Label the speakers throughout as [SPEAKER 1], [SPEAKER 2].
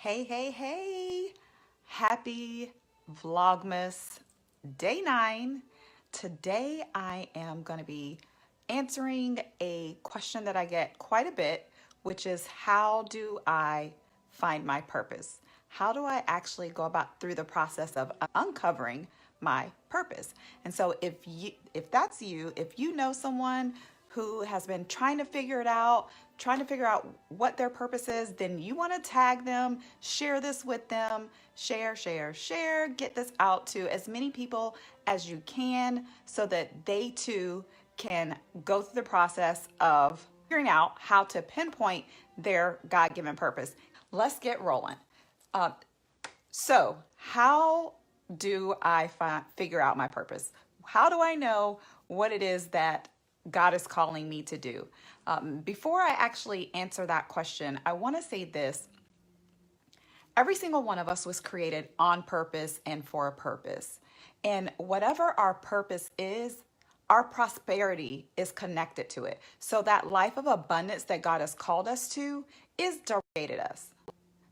[SPEAKER 1] Hey, hey, hey. Happy Vlogmas Day 9. Today I am going to be answering a question that I get quite a bit, which is how do I find my purpose? How do I actually go about through the process of uncovering my purpose? And so if that's you, if you know someone who has been trying to figure out what their purpose is, then you want to tag them, share this with them, share, get this out to as many people as you can so that they too can go through the process of figuring out how to pinpoint their God-given purpose. Let's get rolling. Uh, how do I figure out my purpose? How do I know what it is that God is calling me to do? Before I actually answer that question, I want to say this. Every single one of us was created on purpose and for a purpose. And whatever our purpose is, our prosperity is connected to it. So that life of abundance that God has called us to is created us.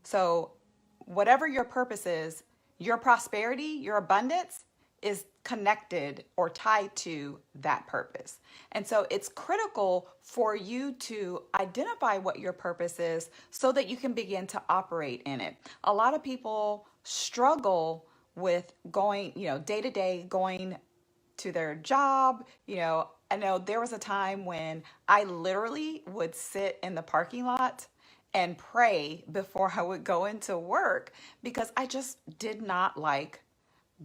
[SPEAKER 1] So whatever your purpose is, your prosperity, your abundance is connected or tied to that purpose. And so it's critical for you to identify what your purpose is so that you can begin to operate in it. A lot of people struggle with going, day to day, going to their job. I know there was a time when I literally would sit in the parking lot and pray before I would go into work because I just did not like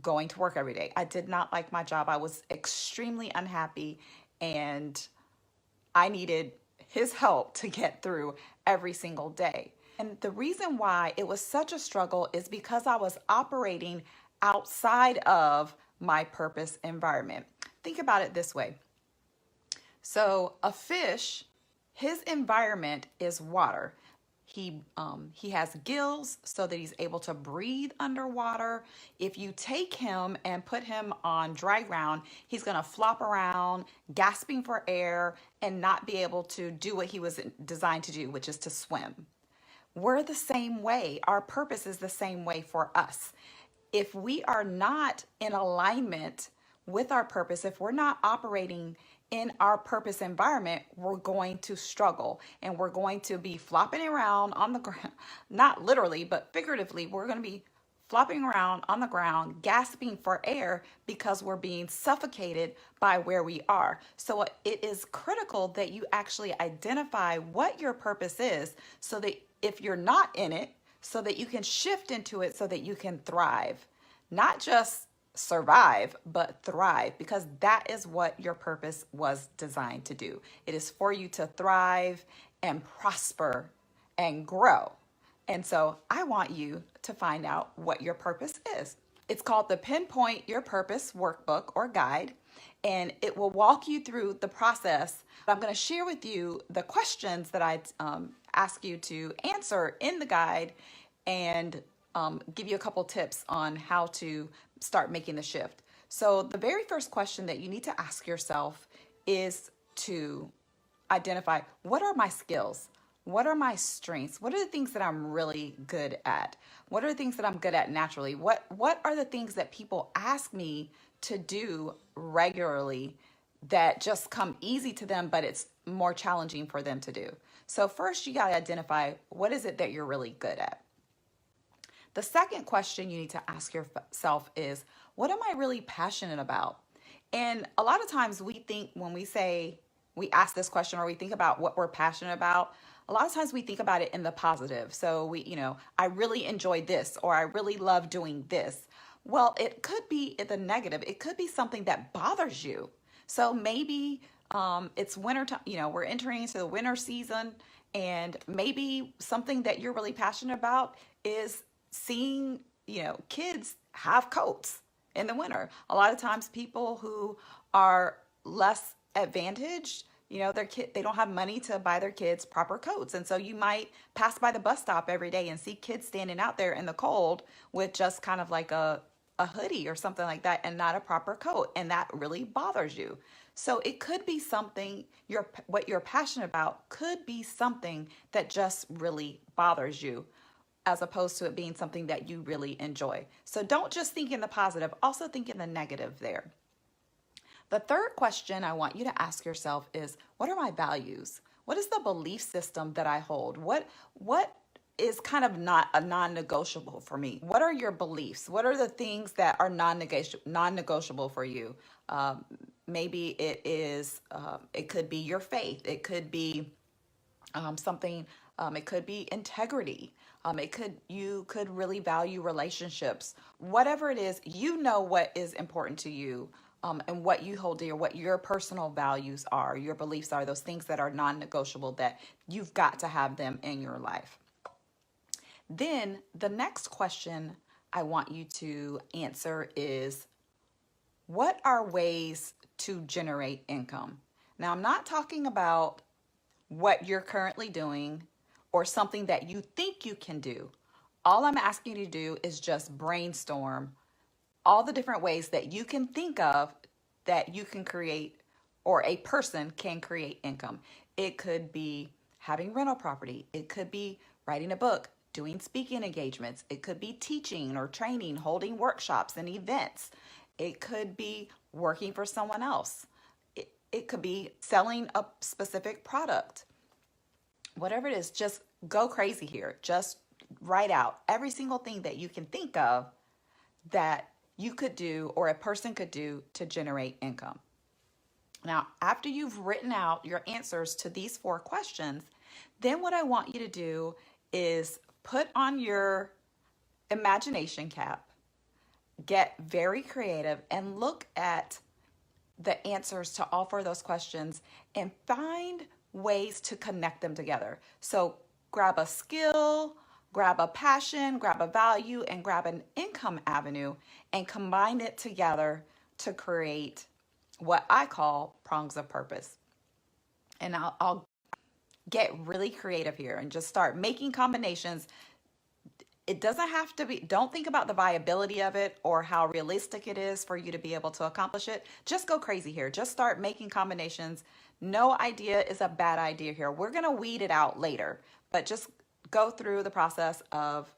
[SPEAKER 1] going to work every day. I did not like my job. I was extremely unhappy and I needed his help to get through every single day. And the reason why it was such a struggle is because I was operating outside of my purpose environment. Think about it this way. So a fish, his environment is water. He has gills so that he's able to breathe underwater. If you take him and put him on dry ground, he's going to flop around, gasping for air, and not be able to do what he was designed to do, which is to swim. We're the same way. Our purpose is the same way for us. If we are not in alignment with our purpose, if we're not operating in our purpose environment, we're going to struggle and we're going to be flopping around on the ground, not literally, but figuratively, we're going to be flopping around on the ground, gasping for air because we're being suffocated by where we are. So it is critical that you actually identify what your purpose is so that if you're not in it, so that you can shift into it so that you can thrive, not just survive, but thrive, because that is what your purpose was designed to do. It is for you to thrive and prosper and grow. And so I want you to find out what your purpose is. It's called the Pinpoint Your Purpose workbook or guide, and it will walk you through the process. I'm going to share with you the questions that I ask you to answer in the guide and give you a couple tips on how to start making the shift. So the very first question that you need to ask yourself is to identify, what are my skills? What are my strengths? What are the things that I'm really good at? What are the things that I'm good at naturally? What are the things that people ask me to do regularly that just come easy to them, but it's more challenging for them to do? So first you got to identify, what is it that you're really good at? The second question you need to ask yourself is, what am I really passionate about? And a lot of times we think when we ask this question or we think about what we're passionate about, a lot of times we think about it in the positive. So I really enjoy this, or I really love doing this. Well, it could be the negative. It could be something that bothers you. So maybe it's winter time, we're entering into the winter season, and maybe something that you're really passionate about is seeing, kids have coats in the winter. A lot of times people who are less advantaged, they don't have money to buy their kids proper coats. And so you might pass by the bus stop every day and see kids standing out there in the cold with just kind of like a hoodie or something like that and not a proper coat. And that really bothers you. So it could be something, what you're passionate about could be something that just really bothers you. as opposed to it being something that you really enjoy. So don't just think in the positive, also think in the negative there. The third question I want you to ask yourself is, what are my values? What is the belief system that I hold? What is kind of not a non-negotiable for me? What are your beliefs? What are the things that are non-negotiable for you? Maybe it is, it could be your faith. It could be something, it could be integrity. You could really value relationships. Whatever it is, you know what is important to you, and what you hold dear, what your personal values are, your beliefs are, those things that are non-negotiable that you've got to have them in your life. Then the next question I want you to answer is, what are ways to generate income? Now, I'm not talking about what you're currently doing or something that you think you can do. All I'm asking you to do is just brainstorm all the different ways that you can think of that you can create, or a person can create income. It could be having rental property. It could be writing a book, doing speaking engagements. It could be teaching or training, holding workshops and events. It could be working for someone else. It could be selling a specific product. Whatever it is, just go crazy here. Just write out every single thing that you can think of that you could do or a person could do to generate income. Now, after you've written out your answers to these 4 questions, then what I want you to do is put on your imagination cap, get very creative, and look at the answers to all 4 of those questions and find ways to connect them together. So grab a skill, grab a passion, grab a value, and grab an income avenue and combine it together to create what I call prongs of purpose. And I'll get really creative here and just start making combinations. It doesn't have to be, don't think about the viability of it or how realistic it is for you to be able to accomplish it. Just go crazy here. Just start making combinations. No idea is a bad idea here. We're going to weed it out later, but just go through the process of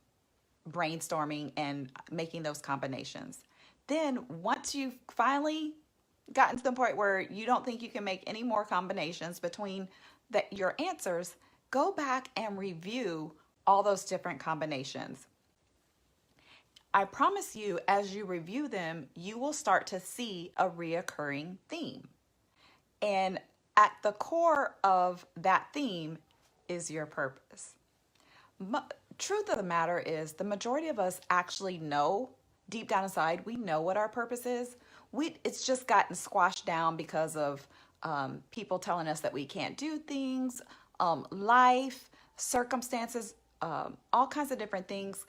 [SPEAKER 1] brainstorming and making those combinations. Then once you've finally gotten to the point where you don't think you can make any more combinations between your answers, go back and review all those different combinations. I promise you, as you review them, you will start to see a reoccurring theme. And at the core of that theme is your purpose. Truth of the matter is, the majority of us actually know, deep down inside, we know what our purpose is. It's just gotten squashed down because of people telling us that we can't do things, life, circumstances, all kinds of different things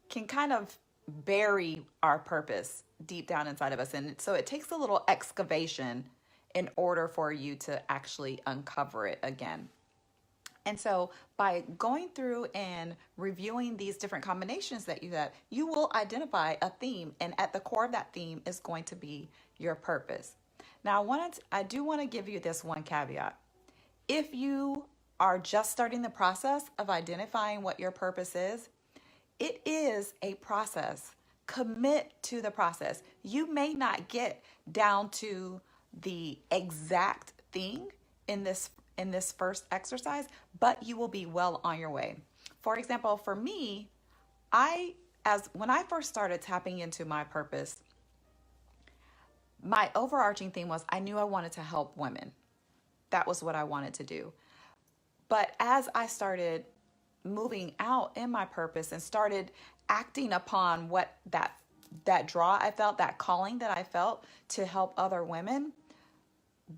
[SPEAKER 1] can kind of bury our purpose deep down inside of us. And so it takes a little excavation in order for you to actually uncover it again. And so by going through and reviewing these different combinations that you have, you will identify a theme. And at the core of that theme is going to be your purpose. Now, I do want to give you this one caveat. If you are just starting the process of identifying what your purpose is, it is a process. Commit to the process. You may not get down to the exact thing in this first exercise, but you will be well on your way. For example, for me, when I first started tapping into my purpose, my overarching theme was I knew I wanted to help women. That was what I wanted to do. But as I started moving out in my purpose and started acting upon what that draw I felt, that calling that I felt to help other women,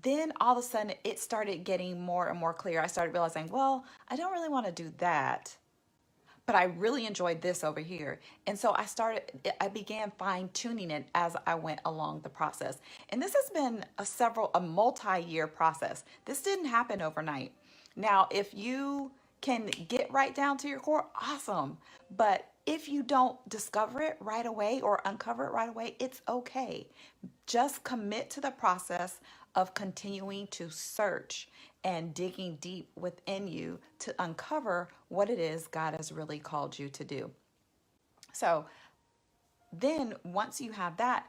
[SPEAKER 1] then all of a sudden it started getting more and more clear. I started realizing, well, I don't really want to do that, but I really enjoyed this over here. And so I began fine tuning it as I went along the process. And this has been a multi-year process. This didn't happen overnight. Now, if you can get right down to your core, awesome. But if you don't discover it right away or uncover it right away, it's okay. Just commit to the process of continuing to search and digging deep within you to uncover what it is God has really called you to do. So then once you have that,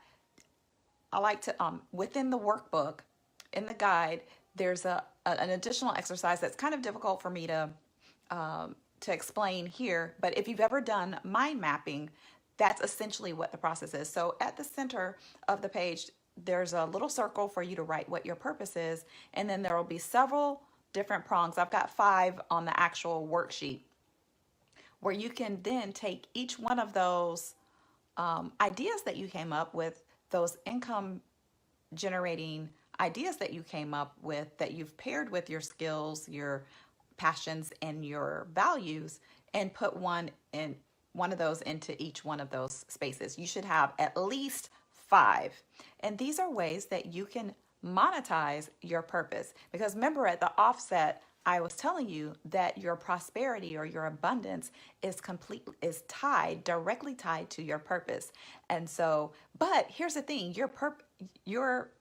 [SPEAKER 1] I like to, within the workbook, in the guide, there's an additional exercise that's kind of difficult for me to explain here. But if you've ever done mind mapping, that's essentially what the process is. So at the center of the page, there's a little circle for you to write what your purpose is. And then there will be several different prongs. I've got 5 on the actual worksheet where you can then take each one of those ideas that you came up with, those income generating ideas that you came up with, that you've paired with your skills, your passions, and your values, and put one of those into each one of those spaces. You should have at least 5. And these are ways that you can monetize your purpose. Because remember, at the offset, I was telling you that your prosperity or your abundance is directly tied to your purpose. And so, but here's the thing, your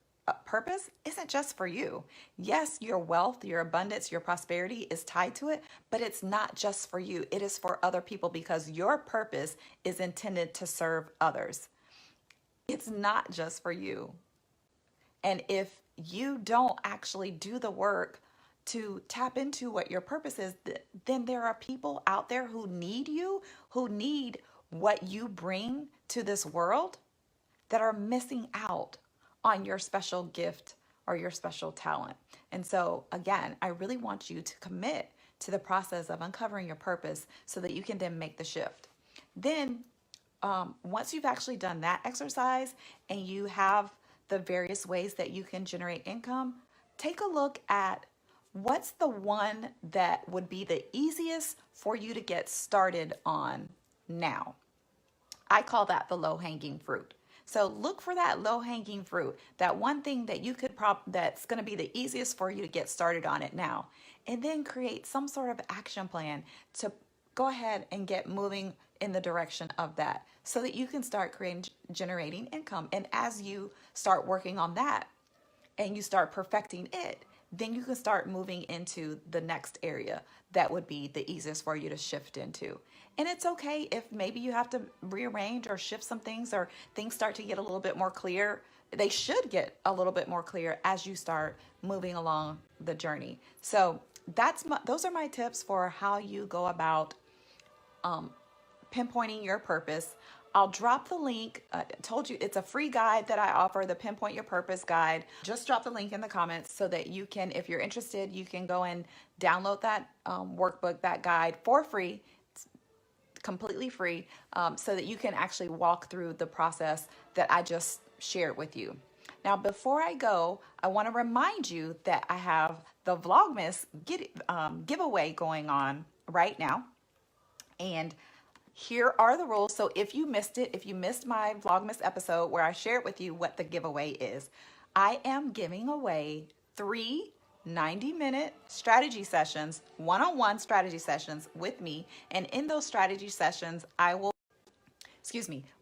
[SPEAKER 1] purpose isn't just for you. Yes, your wealth, your abundance, your prosperity is tied to it, but it's not just for you. It is for other people, because your purpose is intended to serve others. It's not just for you. And if you don't actually do the work to tap into what your purpose is, then there are people out there who need you, who need what you bring to this world, that are missing out on your special gift or your special talent. And so again, I really want you to commit to the process of uncovering your purpose so that you can then make the shift. Then once you've actually done that exercise and you have the various ways that you can generate income, take a look at what's the one that would be the easiest for you to get started on now. I call that the low-hanging fruit. So look for that low-hanging fruit, that one thing that you could that's going to be the easiest for you to get started on it now. And then create some sort of action plan to go ahead and get moving in the direction of that so that you can start generating income. And as you start working on that and you start perfecting it, then you can start moving into the next area that would be the easiest for you to shift into. And it's okay if maybe you have to rearrange or shift some things, or things start to get a little bit more clear. They should get a little bit more clear as you start moving along the journey. So those are my tips for how you go about pinpointing your purpose. I'll drop the link. I told you it's a free guide that I offer, the Pinpoint Your Purpose guide. Just drop the link in the comments so that you can, if you're interested, you can go and download that workbook, that guide for free. It's completely free, so that you can actually walk through the process that I just shared with you. Now, before I go, I want to remind you that I have the Vlogmas giveaway going on right now. And here are the rules. So if you missed it, if you missed my Vlogmas episode where I shared with you what the giveaway is, I am giving away 3 90-minute strategy sessions, one-on-one strategy sessions with me. And in those strategy sessions,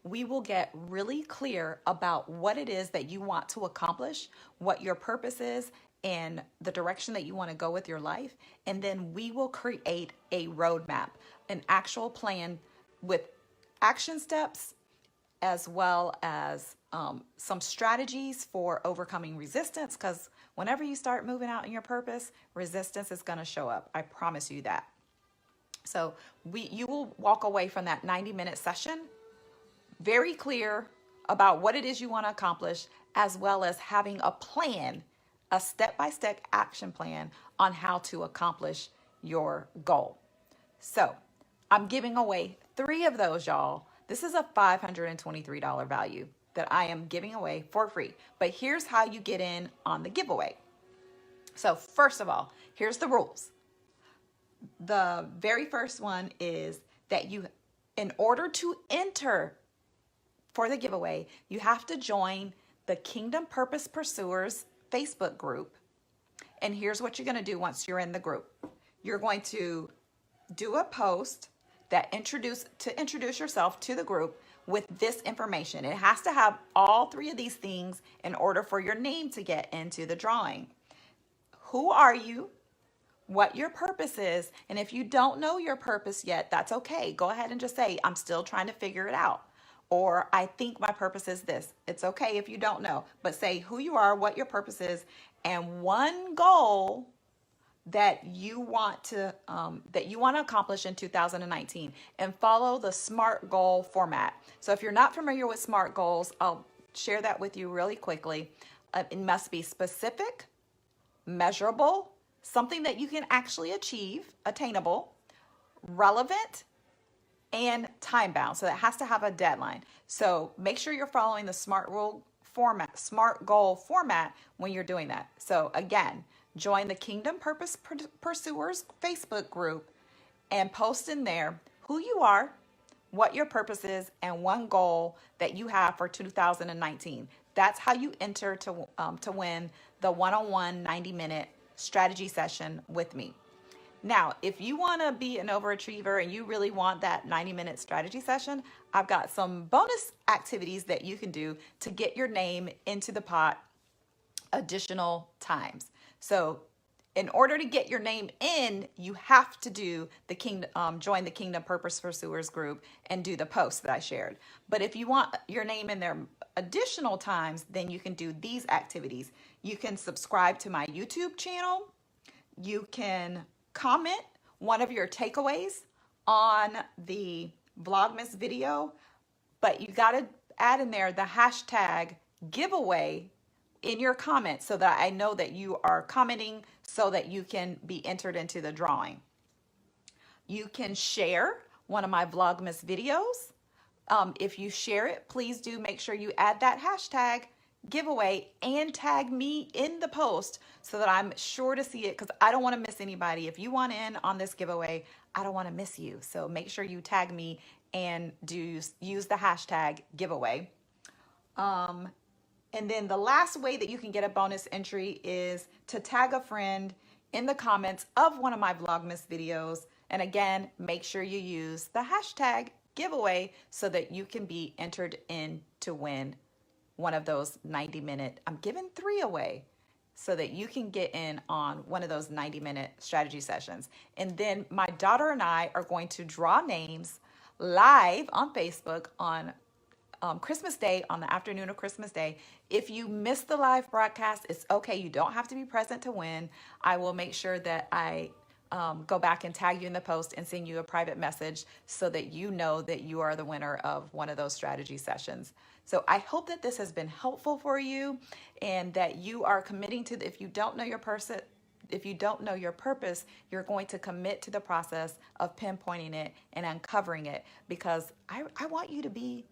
[SPEAKER 1] we will get really clear about what it is that you want to accomplish, what your purpose is, and the direction that you want to go with your life. And then we will create a roadmap, an actual plan with action steps, as well as some strategies for overcoming resistance, because whenever you start moving out in your purpose, resistance is going to show up. I promise you that. So you will walk away from that 90-minute session very clear about what it is you want to accomplish, as well as having a plan, a step-by-step action plan on how to accomplish your goal. So I'm giving away 3 of those, y'all. This is a $523 value that I am giving away for free. But here's how you get in on the giveaway. So first of all, here's the rules. The very first one is that in order to enter for the giveaway, you have to join the Kingdom Purpose Pursuers Facebook group. And here's what you're going to do once you're in the group. You're going to do a post that introduce yourself to the group with this information. It has to have all 3 of these things in order for your name to get into the drawing. Who are you? what your purpose is. And if you don't know your purpose yet, that's okay. Go ahead and just say, I'm still trying to figure it out. Or I think my purpose is this. It's okay if you don't know, but say who you are, what your purpose is, and one goal that you want to accomplish in 2019, and follow the SMART goal format. So if you're not familiar with SMART goals, I'll share that with you really quickly. It must be specific, measurable, something that you can actually achieve, attainable, relevant, and time bound. So it has to have a deadline. So make sure you're following the SMART goal format when you're doing that. So again, join the Kingdom Purpose Pursuers Facebook group and post in there who you are, what your purpose is, and one goal that you have for 2019. That's how you enter to win the one-on-one 90-minute strategy session with me. Now, if you want to be an overachiever and you really want that 90-minute strategy session, I've got some bonus activities that you can do to get your name into the pot additional times. So in order to get your name in, you have to do join the Kingdom Purpose Pursuers group and do the post that I shared. But if you want your name in there additional times, then you can do these activities. You can subscribe to my YouTube channel. You can comment one of your takeaways on the Vlogmas video, but you got to add in there the hashtag giveaway in your comments so that I know that you are commenting so that you can be entered into the drawing. You can share one of my Vlogmas videos. If you share it, please do make sure you add that hashtag giveaway and tag me in the post so that I'm sure to see it, because I don't want to miss anybody. If you want in on this giveaway, I don't want to miss you. So make sure you tag me and use the hashtag giveaway. And then the last way that you can get a bonus entry is to tag a friend in the comments of one of my Vlogmas videos. And again, make sure you use the hashtag giveaway so that you can be entered in to win one of those 90-minute, I'm giving 3 away so that you can get in on one of those 90-minute strategy sessions. And then my daughter and I are going to draw names live on Facebook on Christmas Day, on the afternoon of Christmas Day. If you miss the live broadcast, it's okay. You don't have to be present to win. I will make sure that I go back and tag you in the post and send you a private message so that you know that you are the winner of one of those strategy sessions. So I hope that this has been helpful for you and that you are committing to, if you don't know your purpose, you're going to commit to the process of pinpointing it and uncovering it, because I want you to be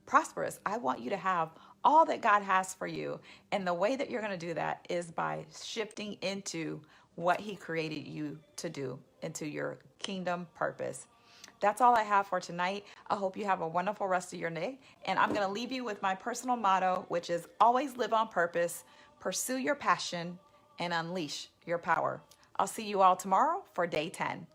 [SPEAKER 1] prosperous. I want you to have all that God has for you. And the way that you're going to do that is by shifting into what He created you to do, into your kingdom purpose. That's all I have for tonight. I hope you have a wonderful rest of your day. And I'm going to leave you with my personal motto, which is always live on purpose, pursue your passion, and unleash your power. I'll see you all tomorrow for day 10.